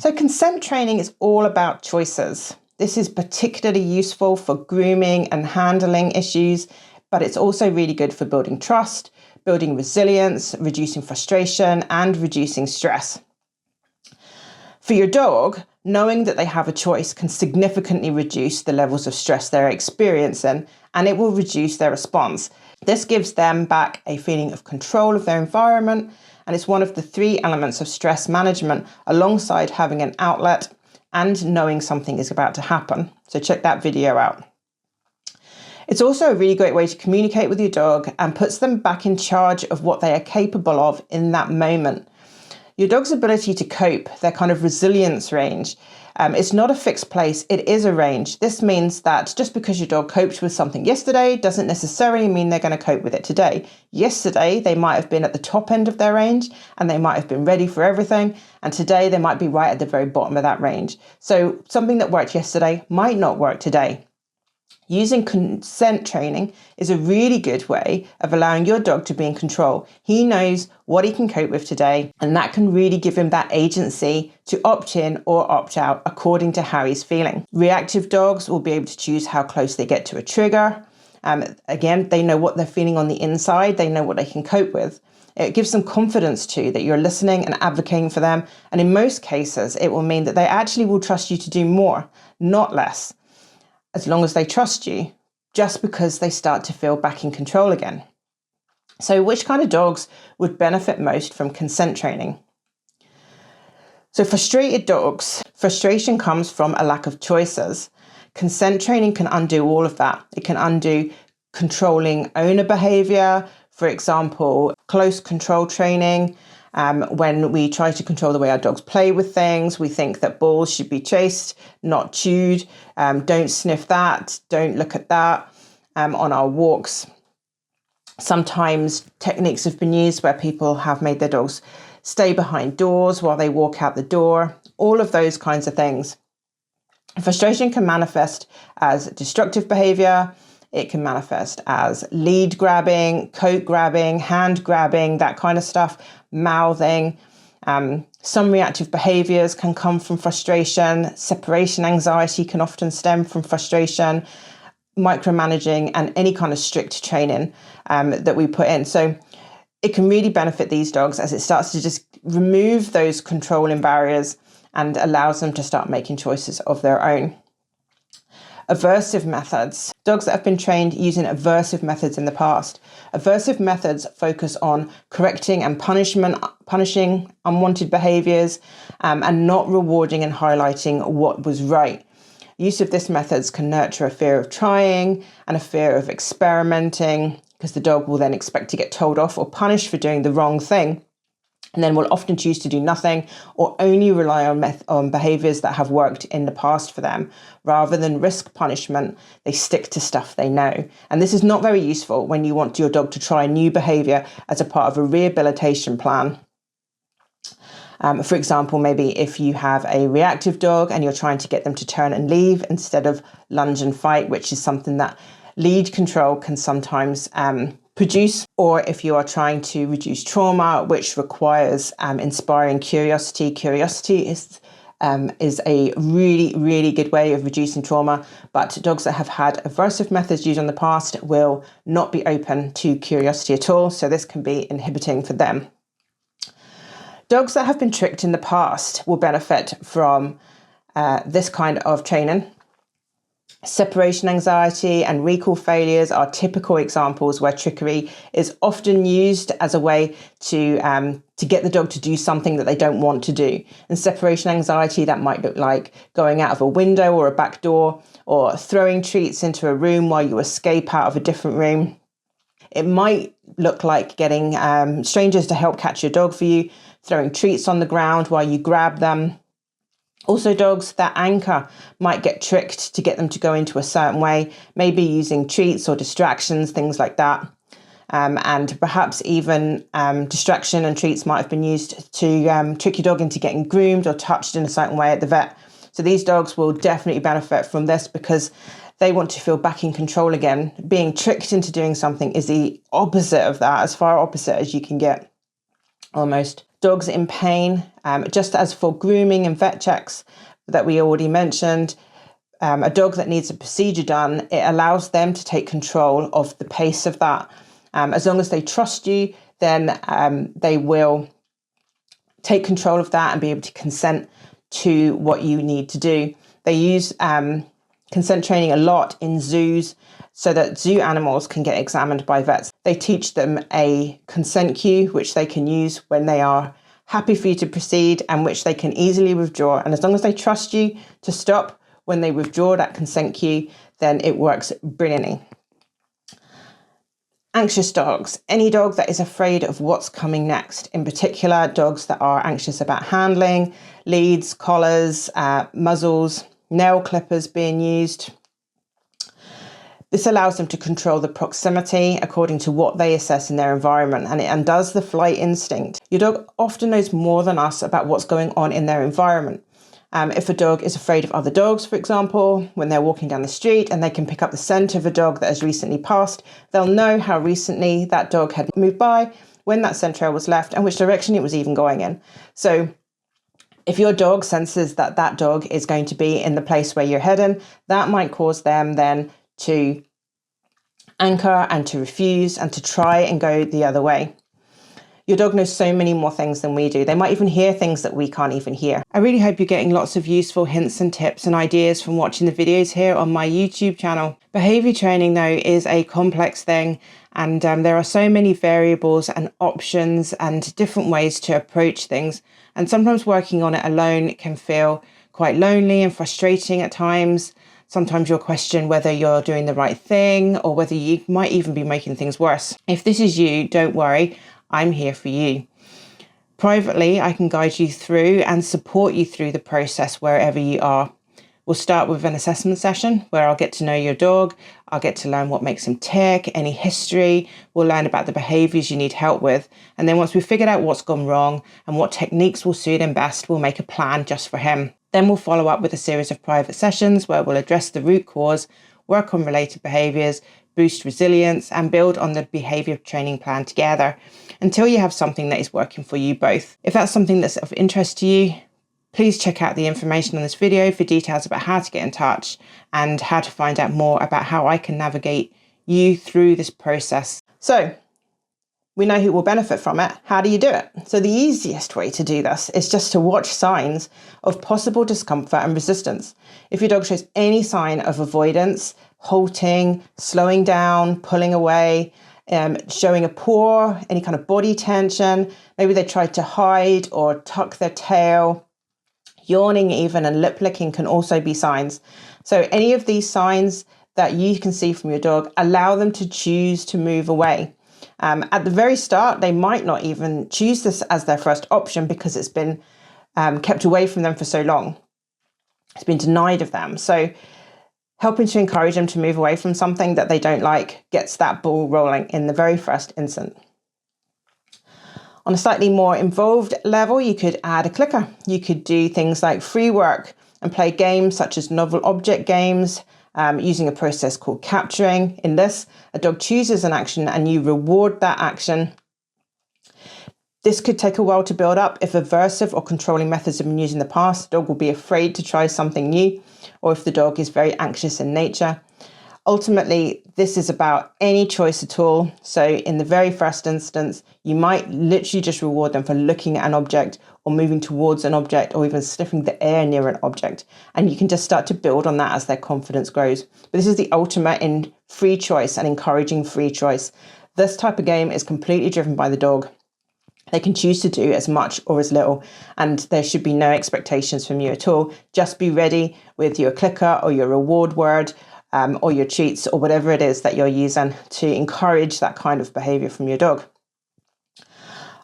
So consent training is all about choices. This is particularly useful for grooming and handling issues, but it's also really good for building trust, building resilience, reducing frustration, and reducing stress. For your dog, knowing that they have a choice can significantly reduce the levels of stress they're experiencing, and it will reduce their response. This gives them back a feeling of control of their environment, and it's one of the 3 elements of stress management, alongside having an outlet and knowing something is about to happen. So check that video out. It's also a really great way to communicate with your dog and puts them back in charge of what they are capable of in that moment. Your dog's ability to cope, their kind of resilience range, it's not a fixed place, it is a range. This means that just because your dog coped with something yesterday doesn't necessarily mean they're going to cope with it today. Yesterday, they might have been at the top end of their range and they might have been ready for everything. And today they might be right at the very bottom of that range. So something that worked yesterday might not work today. Using consent training is a really good way of allowing your dog to be in control. He knows what he can cope with today, and that can really give him that agency to opt in or opt out according to how he's feeling. Reactive dogs will be able to choose how close they get to a trigger. Again, they know what they're feeling on the inside. They know what they can cope with. It gives them confidence too, that you're listening and advocating for them. And in most cases, it will mean that they actually will trust you to do more, not less, as long as they trust you, just because they start to feel back in control again. So which kind of dogs would benefit most from consent training? So frustrated dogs, frustration comes from a lack of choices. Consent training can undo all of that. It can undo controlling owner behavior, for example, close control training. When we try to control the way our dogs play with things, we think that balls should be chased, not chewed. Don't sniff that. Don't look at that on our walks. Sometimes techniques have been used where people have made their dogs stay behind doors while they walk out the door. All of those kinds of things. Frustration can manifest as destructive behavior. It can manifest as lead grabbing, coat grabbing, hand grabbing, that kind of stuff, mouthing. Some reactive behaviors can come from frustration. Separation anxiety can often stem from frustration, micromanaging, and any kind of strict training that we put in. So it can really benefit these dogs as it starts to just remove those controlling barriers and allows them to start making choices of their own. Aversive methods. Dogs that have been trained using aversive methods in the past. Aversive methods focus on correcting and punishing unwanted behaviors and not rewarding and highlighting what was right. Use of these methods can nurture a fear of trying and a fear of experimenting, because the dog will then expect to get told off or punished for doing the wrong thing, and then will often choose to do nothing or only rely on behaviours that have worked in the past for them. Rather than risk punishment, they stick to stuff they know. And this is not very useful when you want your dog to try a new behaviour as a part of a rehabilitation plan. For example, maybe if you have a reactive dog and you're trying to get them to turn and leave instead of lunge and fight, which is something that lead control can sometimes produce, or if you are trying to reduce trauma, which requires inspiring curiosity. Curiosity is a really, really good way of reducing trauma, but dogs that have had aversive methods used in the past will not be open to curiosity at all, so this can be inhibiting for them. Dogs that have been tricked in the past will benefit from this kind of training. Separation anxiety and recall failures are typical examples where trickery is often used as a way to get the dog to do something that they don't want to do. And separation anxiety, that might look like going out of a window or a back door, or throwing treats into a room while you escape out of a different room. It might look like getting strangers to help catch your dog for you, throwing treats on the ground while you grab them. Also, dogs that anchor might get tricked to get them to go into a certain way, maybe using treats or distractions, things like that. And perhaps even distraction and treats might have been used to trick your dog into getting groomed or touched in a certain way at the vet. So these dogs will definitely benefit from this because they want to feel back in control again. Being tricked into doing something is the opposite of that, as far opposite as you can get, almost. dogs in pain, just as for grooming and vet checks that we already mentioned. A dog that needs a procedure done, it allows them to take control of the pace of that. As long as they trust you, then they will take control of that and be able to consent to what you need to do. They use consent training a lot in zoos so that zoo animals can get examined by vets. They teach them a consent cue, which they can use when they are happy for you to proceed and which they can easily withdraw. And as long as they trust you to stop when they withdraw that consent cue, then it works brilliantly. Anxious dogs. Any dog that is afraid of what's coming next. In particular, dogs that are anxious about handling, leads, collars, muzzles, nail clippers being used. This allows them to control the proximity according to what they assess in their environment, and it undoes the flight instinct. Your dog often knows more than us about what's going on in their environment. If a dog is afraid of other dogs, for example, when they're walking down the street and they can pick up the scent of a dog that has recently passed, they'll know how recently that dog had moved by, when that scent trail was left, and which direction it was even going in. So if your dog senses that that dog is going to be in the place where you're heading, that might cause them then to anchor and to refuse and to try and go the other way. Your dog knows so many more things than we do. They might even hear things that we can't even hear. I really hope you're getting lots of useful hints and tips and ideas from watching the videos here on my YouTube channel. Behaviour training, though, is a complex thing, and there are so many variables and options and different ways to approach things. And sometimes working on it alone can feel quite lonely and frustrating at times. Sometimes you'll question whether you're doing the right thing or whether you might even be making things worse. If this is you, don't worry. I'm here for you. Privately, I can guide you through and support you through the process wherever you are. We'll start with an assessment session where I'll get to know your dog. I'll get to learn what makes him tick, any history. We'll learn about the behaviours you need help with. And then once we've figured out what's gone wrong and what techniques will suit him best, we'll make a plan just for him. Then we'll follow up with a series of private sessions where we'll address the root cause, work on related behaviours, boost resilience, and build on the behaviour training plan together until you have something that is working for you both. If that's something that's of interest to you, please check out the information on this video for details about how to get in touch and how to find out more about how I can navigate you through this process. So, we know who will benefit from it. How do you do it? So the easiest way to do this is just to watch signs of possible discomfort and resistance. If your dog shows any sign of avoidance, halting, slowing down, pulling away, showing a paw, any kind of body tension, maybe they tried to hide or tuck their tail, yawning even, and lip licking can also be signs. So any of these signs that you can see from your dog, allow them to choose to move away. At the very start, they might not even choose this as their first option because it's been kept away from them for so long. It's been denied of them. So helping to encourage them to move away from something that they don't like gets that ball rolling in the very first instant. On a slightly more involved level, you could add a clicker. You could do things like free work and play games such as novel object games, using a process called capturing. In this, a dog chooses an action and you reward that action. This could take a while to build up. If aversive or controlling methods have been used in the past, the dog will be afraid to try something new, or if the dog is very anxious in nature. Ultimately, this is about any choice at all. So in the very first instance, you might literally just reward them for looking at an object or moving towards an object or even sniffing the air near an object. And you can just start to build on that as their confidence grows. But this is the ultimate in free choice and encouraging free choice. This type of game is completely driven by the dog. They can choose to do as much or as little, and there should be no expectations from you at all. Just be ready with your clicker or your reward word, or your treats or whatever it is that you're using to encourage that kind of behavior from your dog.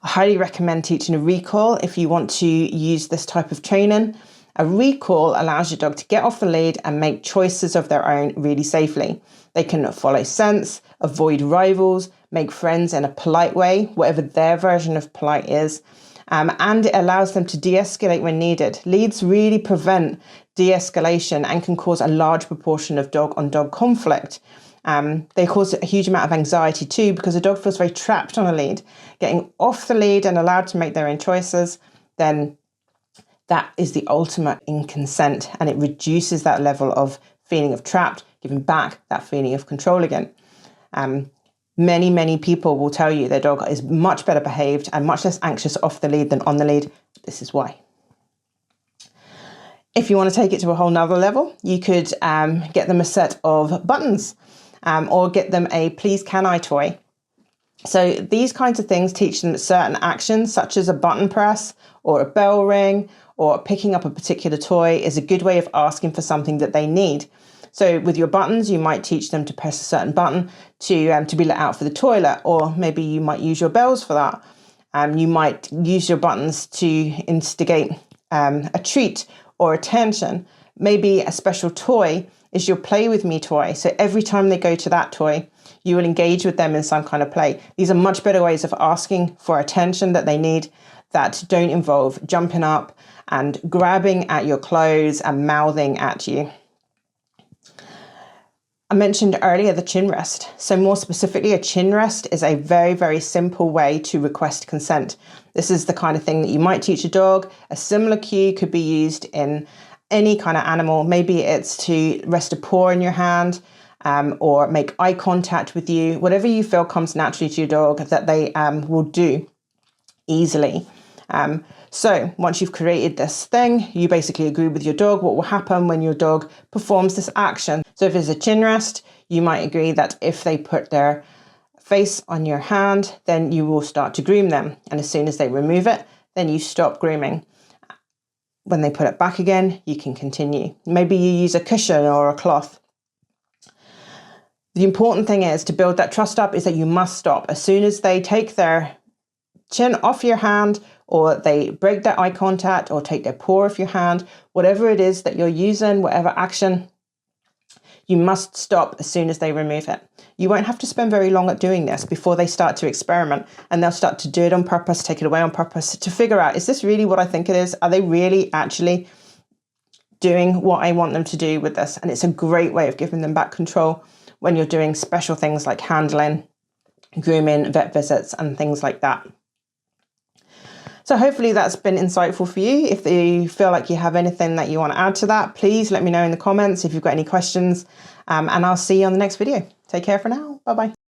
I highly recommend teaching a recall if you want to use this type of training. A recall allows your dog to get off the lead and make choices of their own really safely. They can follow scents, avoid rivals, make friends in a polite way, whatever their version of polite is. And it allows them to de-escalate when needed. Leads really prevent de-escalation and can cause a large proportion of dog-on-dog conflict. They cause a huge amount of anxiety too, because a dog feels very trapped on a lead. Getting off the lead and allowed to make their own choices, then that is the ultimate in consent, and it reduces that level of feeling of trapped, giving back that feeling of control again. Many people will tell you their dog is much better behaved and much less anxious off the lead than on the lead. This is why. If you want to take it to a whole nother level, you could get them a set of buttons or get them a please can I toy. So these kinds of things teach them certain actions, such as a button press or a bell ring or picking up a particular toy is a good way of asking for something that they need. So with your buttons, you might teach them to press a certain button to be let out for the toilet, or maybe you might use your bells for that. You might use your buttons to instigate a treat or attention. Maybe a special toy is your play with me toy. So every time they go to that toy, you will engage with them in some kind of play. These are much better ways of asking for attention that they need, that don't involve jumping up and grabbing at your clothes and mouthing at you. I mentioned earlier the chin rest. So more specifically, a chin rest is a very simple way to request consent. This is the kind of thing that you might teach a dog. A similar cue could be used in any kind of animal. Maybe it's to rest a paw in your hand or make eye contact with you. Whatever you feel comes naturally to your dog that they will do easily. So once you've created this thing, you basically agree with your dog what will happen when your dog performs this action. So if it's a chin rest, you might agree that if they put their face on your hand, then you will start to groom them. And as soon as they remove it, then you stop grooming. When they put it back again, you can continue. Maybe you use a cushion or a cloth. The important thing is to build that trust up is that you must stop. As soon as they take their chin off your hand, or they break their eye contact, or take their paw off your hand, whatever it is that you're using, whatever action, you must stop as soon as they remove it. You won't have to spend very long at doing this before they start to experiment, and they'll start to do it on purpose, take it away on purpose, to figure out, is this really what I think it is? Are they really actually doing what I want them to do with this? And it's a great way of giving them back control when you're doing special things like handling, grooming, vet visits, and things like that. So hopefully that's been insightful for you. If you feel like you have anything that you want to add to that, please let me know in the comments if you've got any questions, and I'll see you on the next video. Take care for now. Bye-bye.